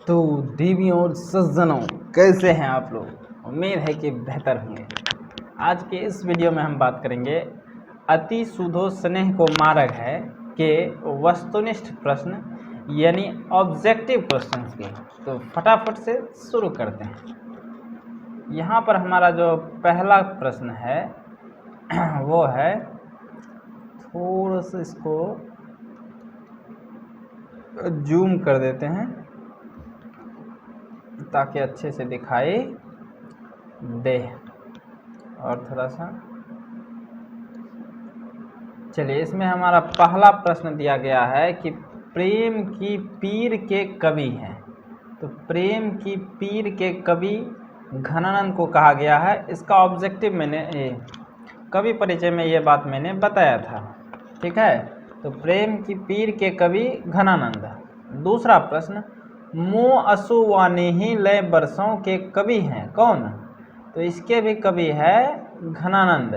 तो देवियों और सज्जनों, कैसे हैं आप लोग? उम्मीद है कि बेहतर होंगे। आज के इस वीडियो में हम बात करेंगे अति सुधो स्नेह को मारग है के वस्तुनिष्ठ प्रश्न यानी ऑब्जेक्टिव क्वेश्चंस के। तो फटाफट से शुरू करते हैं। यहाँ पर हमारा जो पहला प्रश्न है वो है, थोड़ा सा इसको जूम कर देते हैं ताकि अच्छे से दिखाई दे, और थोड़ा सा चलिए। इसमें हमारा पहला प्रश्न दिया गया है कि प्रेम की पीर के कवि हैं। तो प्रेम की पीर के कवि घनानंद को कहा गया है। इसका ऑब्जेक्टिव मैंने कवि परिचय में ये बात मैंने बताया था, ठीक है। तो प्रेम की पीर के कवि घनानंद। दूसरा प्रश्न, मोह असु वानी ही लय बरसों के कवि हैं कौन? तो इसके भी कवि है घनानंद।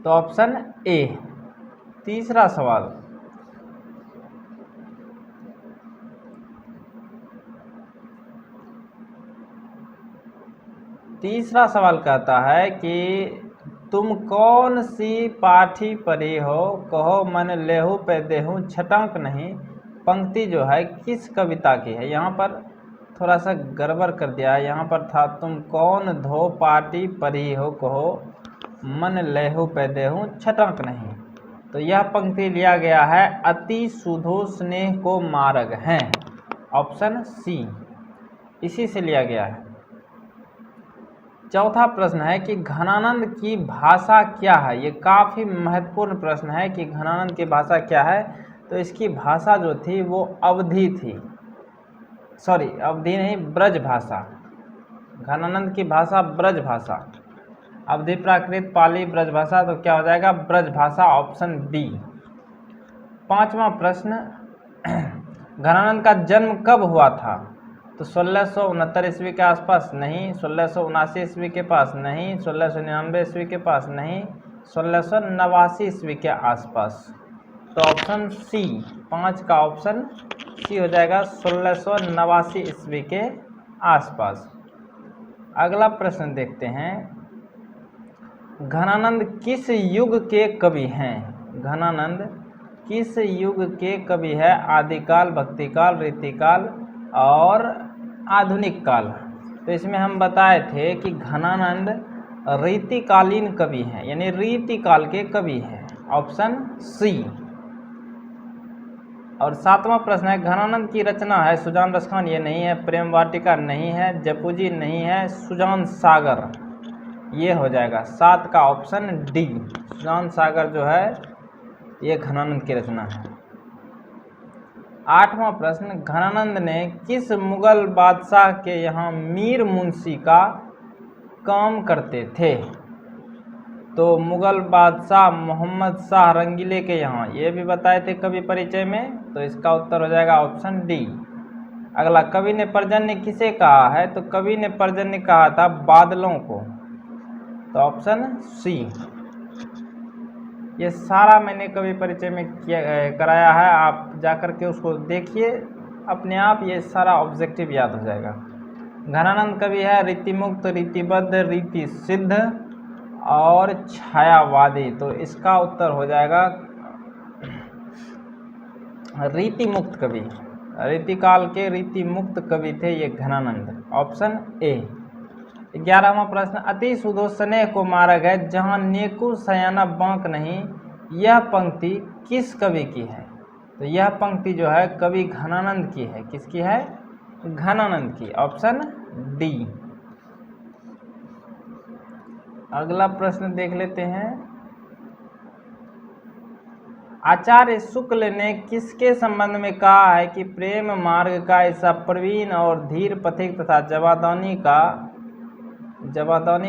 तो ऑप्शन ए। तीसरा सवाल, तीसरा सवाल कहता है कि तुम कौन सी पाठी पढ़ी हो, कहो मन लेहू पे देहू छटक नहीं। पंक्ति जो है किस कविता की है? यहाँ पर थोड़ा सा गड़बड़ कर दिया है। यहाँ पर था तुम कौन धो पाटी पढ़ी हो, कहो मन लेहू पे देहू छटक नहीं। तो यह पंक्ति लिया गया है अति सुधो स्नेह को मारग हैं, ऑप्शन सी, इसी से लिया गया है। चौथा प्रश्न है कि घनानंद की भाषा क्या है? ये काफ़ी महत्वपूर्ण प्रश्न है कि घनानंद की भाषा क्या है। तो इसकी भाषा जो थी वो अवधी थी, सॉरी अवधी नहीं, ब्रज भाषा। घनानंद की भाषा ब्रज भाषा, अवधी प्राकृत पाली ब्रज भाषा। तो क्या हो जाएगा? ब्रज भाषा, ऑप्शन बी। पांचवा प्रश्न, घनानंद का जन्म कब हुआ था? तो 1669 ईस्वी के आसपास नहीं, 1679 ईस्वी के पास नहीं, 1699 ईस्वी के पास नहीं, 1689 ईस्वी के आसपास। तो ऑप्शन सी, 5 का ऑप्शन सी हो जाएगा, 1689 ईस्वी के आसपास। अगला प्रश्न देखते हैं, घनानंद किस युग के कवि हैं? घनानंद किस युग के कवि है? आदिकाल, भक्तिकाल, रीतिकाल और आधुनिक काल। तो इसमें हम बताए थे कि घनानंद रीतिकालीन कवि हैं, यानी रीतिकाल के कवि हैं, ऑप्शन सी। और सातवां प्रश्न है, घनानंद की रचना है सुजान रसखान, ये नहीं है, प्रेम वाटिका नहीं है, जपूजी नहीं है, सुजान सागर, ये हो जाएगा 7 का ऑप्शन डी। सुजान सागर जो है ये घनानंद की रचना है। आठवां प्रश्न, घनानंद ने किस मुगल बादशाह के यहाँ मीर मुंशी का काम करते थे? तो मुगल बादशाह मोहम्मद शाह रंगीले के यहाँ, ये भी बताए थे कवि परिचय में। तो इसका उत्तर हो जाएगा ऑप्शन डी। अगला, कवि ने पर्जन्य किसे कहा है? तो कवि ने पर्जन्य कहा था बादलों को, तो ऑप्शन सी। ये सारा मैंने कवि परिचय में कराया है, आप जाकर के उसको देखिए अपने आप, ये सारा ऑब्जेक्टिव याद हो जाएगा। घनानंद कवि है रीतिमुक्त, रीतिबद्ध, रीति सिद्ध और छायावादी। तो इसका उत्तर हो जाएगा रीति मुक्त कवि, रीतिकाल के रीति मुक्त कवि थे ये घनानंद, ऑप्शन ए। 11वां प्रश्न, अति सुधो स्नेह को मारग है जहाँ नेकु सयाना बांक नहीं, यह पंक्ति किस कवि की है? तो यह पंक्ति जो है कवि घनानंद की है। किसकी है? घनानंद की, ऑप्शन डी। अगला प्रश्न देख लेते हैं, आचार्य शुक्ल ने किसके संबंध में कहा है कि प्रेम मार्ग का ऐसा प्रवीण और धीर पथिक तथा जवादानी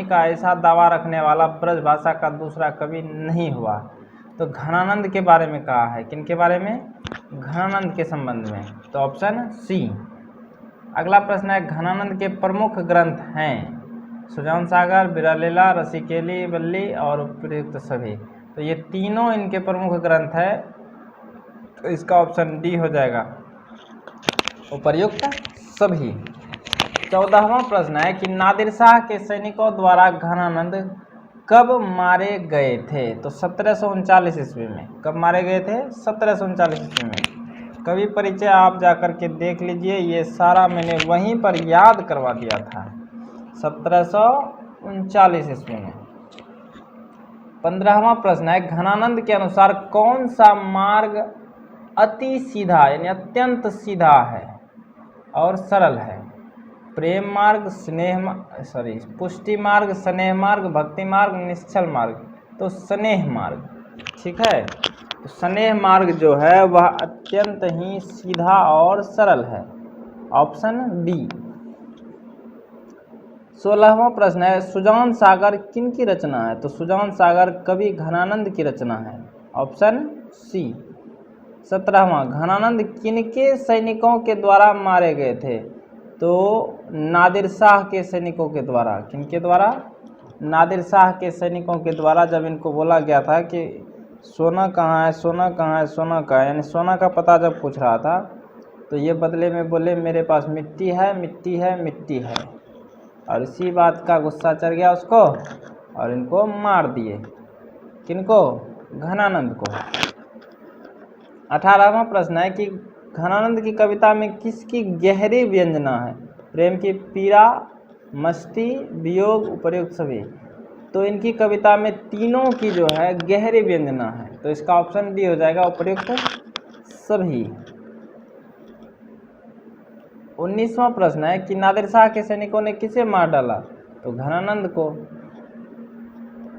का ऐसा दावा रखने वाला ब्रज भाषा का दूसरा कवि नहीं हुआ? तो घनानंद के बारे में कहा है। किनके बारे में? घनानंद के संबंध में, तो ऑप्शन सी। अगला प्रश्न है, घनानंद के प्रमुख ग्रंथ हैं सुजान सागर, विरलीला, रसिकेली वल्ली और उपयुक्त सभी। तो ये तीनों इनके प्रमुख ग्रंथ है, तो इसका ऑप्शन डी हो जाएगा। उपर्युक्त सभी। 14वां प्रश्न है कि नादिर शाह के सैनिकों द्वारा घनानंद कब मारे गए थे? तो 1739 ईस्वी में। कब मारे गए थे? 1739 ईस्वी में। कवि परिचय आप जाकर के देख लीजिए, ये सारा मैंने वहीं पर याद करवा दिया था 1739 ईस्वी में। 15वां प्रश्न है घनानंद के अनुसार कौन सा मार्ग अति सीधा यानी अत्यंत सीधा है और सरल है? प्रेम मार्ग, पुष्टि मार्ग, स्नेह मार्ग, भक्ति मार्ग, निश्चल मार्ग। तो स्नेह मार्ग, ठीक है। तो स्नेह मार्ग जो है वह अत्यंत ही सीधा और सरल है, ऑप्शन डी। 16वां प्रश्न है सुजान सागर किनकी रचना है? तो सुजान सागर कवि घनानंद की रचना है, ऑप्शन सी। 17वां घनानंद किनके सैनिकों के द्वारा मारे गए थे? तो नादिर शाह के सैनिकों के द्वारा। किनके द्वारा? नादिर शाह के सैनिकों के द्वारा। जब इनको बोला गया था कि सोना कहाँ है, सोना कहाँ है, सोना कहाँ है, यानी सोना का पता जब पूछ रहा था तो ये बदले में बोले मेरे पास मिट्टी है, मिट्टी है, मिट्टी है। और इसी बात का गुस्सा चढ़ गया उसको और इनको मार दिए। किनको? घनानंद को। 18वां प्रश्न है कि घनानंद की कविता में किसकी गहरी व्यंजना है? प्रेम की पीड़ा, मस्ती, वियोग, उपर्युक्त सभी। तो इनकी कविता में तीनों की जो है गहरी व्यंजना है, तो इसका ऑप्शन डी हो जाएगा, उपर्युक्त सभी। 19वां प्रश्न है कि नादिर शाह के सैनिकों ने किसे मार डाला? तो घनानंद को।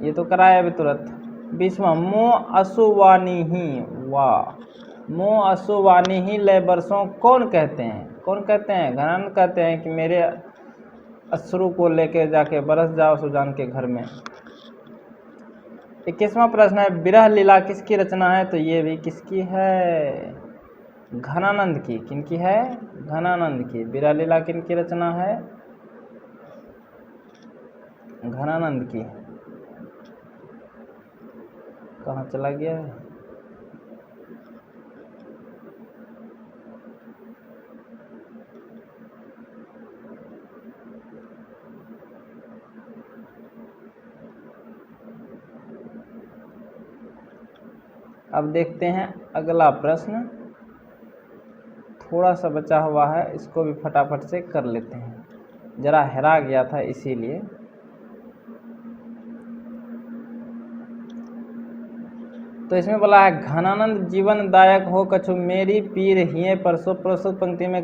ये तो कराया अभी तुरंत। 20वां मो असुवानी ही, वाह, मो असुवानी ही लय बरसों कौन कहते हैं? कौन कहते हैं? घनानंद कहते हैं कि मेरे अश्रु को लेके जाके बरस जाओ सुजान के घर में। 21वां प्रश्न है विरह लीला किसकी रचना है? तो ये भी किसकी है? घनानंद की। किनकी है? घनानंद की। विरह लीला किनकी रचना है? घनानंद की। कहाँ चला गया है? अब देखते हैं अगला प्रश्न, थोड़ा सा बचा हुआ है, इसको भी फटाफट से कर लेते हैं, जरा हेरा गया था इसीलिए। तो इसमें बोला है घनानंद जीवन दायक हो कछु मेरी पीर हिये परसों। प्रस्तुत पंक्ति में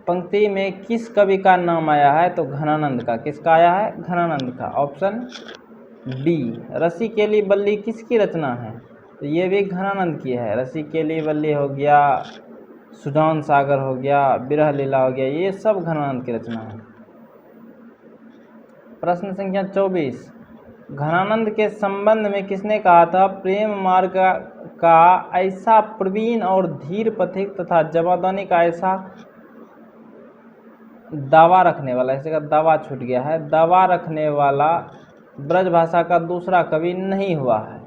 पंक्ति में किस कवि का नाम आया है? तो घनानंद का। किसका आया है? घनानंद का, ऑप्शन डी। रसी केली बल्ली किसकी रचना है? तो ये भी घनानंद की है। रसी केली बल्ली हो गया, सुजान सागर हो गया, विरह लीला हो गया, ये सब घनानंद की रचना है। प्रश्न संख्या 24, घनानंद के संबंध में किसने कहा था प्रेम मार्ग का ऐसा प्रवीण और धीर पथिक तथा जमादानी का ऐसा दावा रखने वाला, ऐसे का दावा छूट गया है, दावा रखने वाला ब्रज भाषा का दूसरा कवि नहीं हुआ है।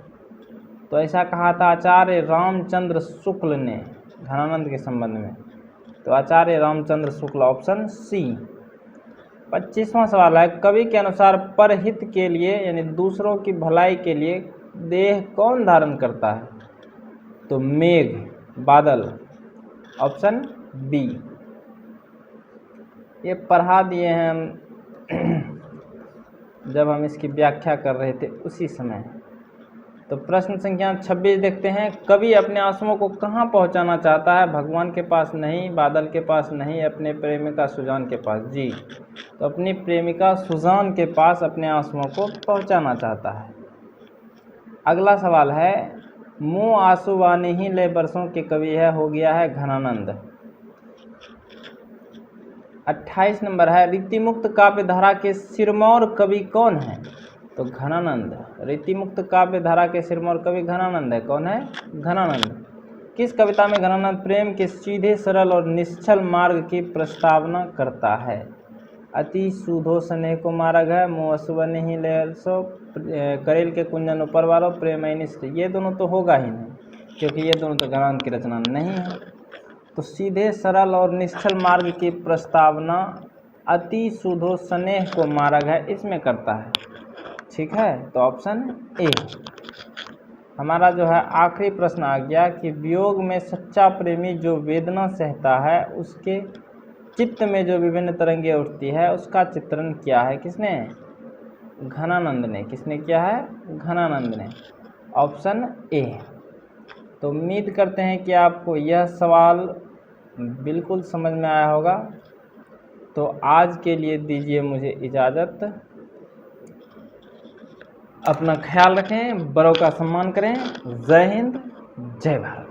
तो ऐसा कहा था आचार्य रामचंद्र शुक्ल ने घनानंद के संबंध में। तो आचार्य रामचंद्र शुक्ल, ऑप्शन सी। 25वां सवाल है कवि के अनुसार परहित के लिए यानी दूसरों की भलाई के लिए देह कौन धारण करता है? तो मेघ, बादल, ऑप्शन बी। ये पढ़ा दिए हैं हम जब हम इसकी व्याख्या कर रहे थे उसी समय। तो प्रश्न संख्या 26 देखते हैं, कवि अपने आंसुओं को कहाँ पहुँचाना चाहता है? भगवान के पास नहीं, बादल के पास नहीं, अपने प्रेमिका सुजान के पास। जी, तो अपनी प्रेमिका सुजान के पास अपने आंसुओं को पहुँचाना चाहता है। अगला सवाल है, मुँह आंसू वानी ही ले बरसों के कवि है, हो गया है घनानंद। 28 नंबर है, रीतिमुक्त काव्य धारा के सिरमौर कवि कौन है? तो घनानंद। रीतिमुक्त काव्य धारा के सिरमौर कवि घनानंद है। कौन है? घनानंद। किस कविता में घनानंद प्रेम के सीधे सरल और निश्चल मार्ग की प्रस्तावना करता है? अति सुधो स्नेह को मार्ग है, मुँह ही ले सो, करेल के कुंजन ऊपर वालों, प्रेम निष्ठ। ये दोनों तो होगा ही नहीं, क्योंकि ये दोनों तो घनानंद की रचना नहीं है। तो सीधे सरल और निश्चल मार्ग की प्रस्तावना अति सुधो स्नेह को मार्ग है इसमें करता है। ठीक है, तो ऑप्शन ए। हमारा जो है आखिरी प्रश्न आ गया कि वियोग में सच्चा प्रेमी जो वेदना सहता है उसके चित्त में जो विभिन्न तरंगे उठती है उसका चित्रण क्या है? किसने? घनानंद ने। किसने किया है? घनानंद ने। Option A. तो उम्मीद करते हैं कि आपको यह सवाल बिल्कुल समझ में आया होगा। तो आज के लिए दीजिए मुझे इजाज़त। अपना ख्याल रखें, बड़ों का सम्मान करें। जय हिंद, जय भारत।